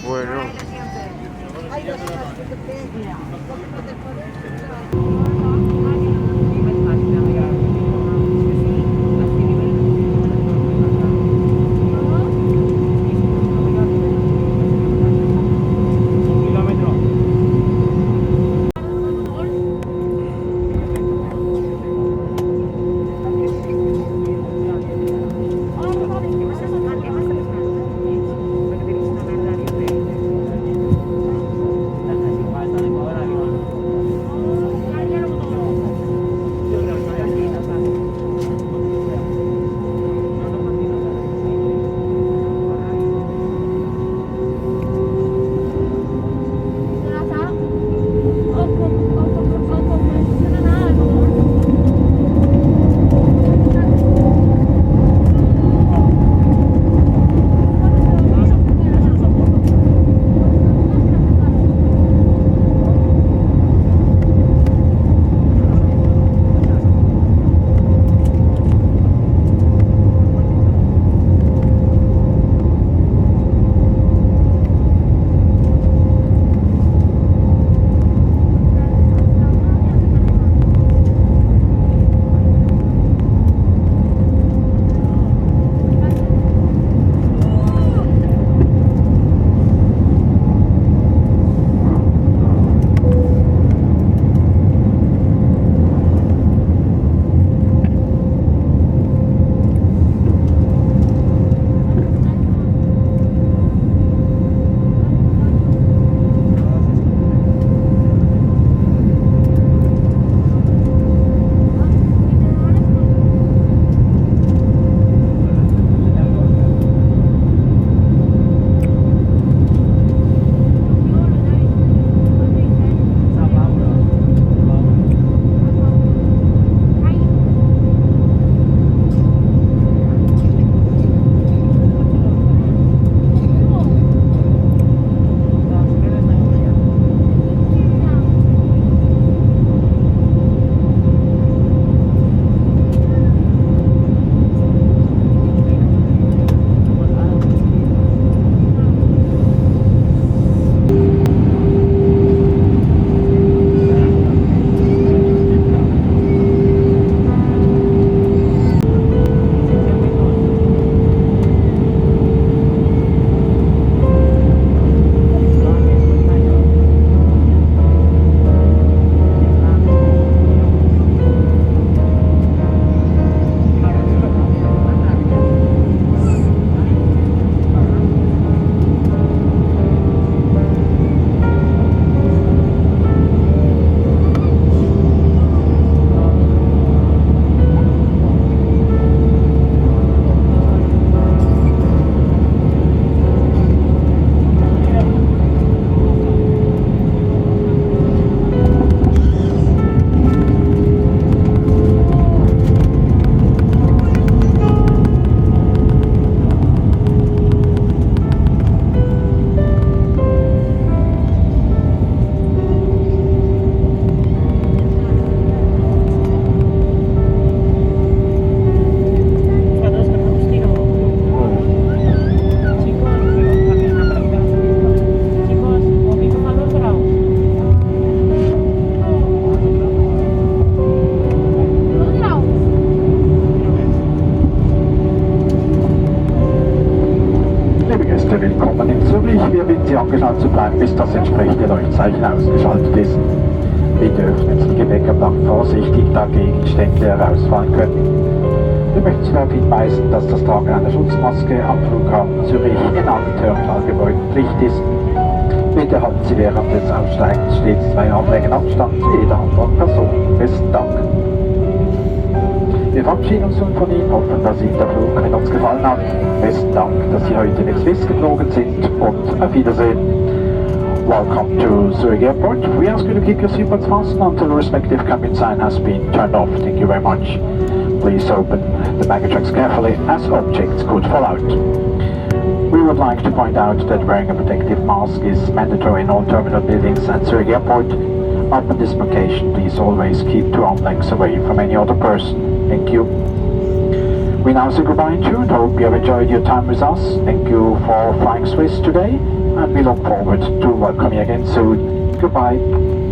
Bueno. Willkommen in Zurich. Wir bitten Sie angeschnallt zu bleiben, bis das entsprechende Leuchtzeichen ausgeschaltet ist. Bitte öffnen Sie die Gepäckerbank vorsichtig, da Gegenstände herausfallen können. Wir möchten Sie darauf hinweisen, dass das Tragen einer Schutzmaske am Flughafen Zürich in allen Terminalgebäuden Pflicht ist. Bitte halten Sie während des Aussteigens stets 2 Armlängen Abstand zu jeder anderen Person. Besten Dank. Wir verabschieden uns nun von Ihnen, hoffen, dass Ihnen der Flug mit uns gefallen hat. Besten Dank, dass Sie heute mit Swiss geflogen sind und auf Wiedersehen. Welcome to Zurich Airport. We ask you to keep your seatbelts fastened until the respective cabin sign has been turned off. Thank you very much. Please open the baggage racks carefully as objects could fall out. We would like to point out that wearing a protective mask is mandatory in all terminal buildings at Zurich Airport. Upon disembarkation, please always keep 2 arm lengths away from any other person. Thank you. We now say goodbye to you and hope you have enjoyed your time with us. Thank you for flying Swiss today, and we look forward to welcome you again soon. Goodbye.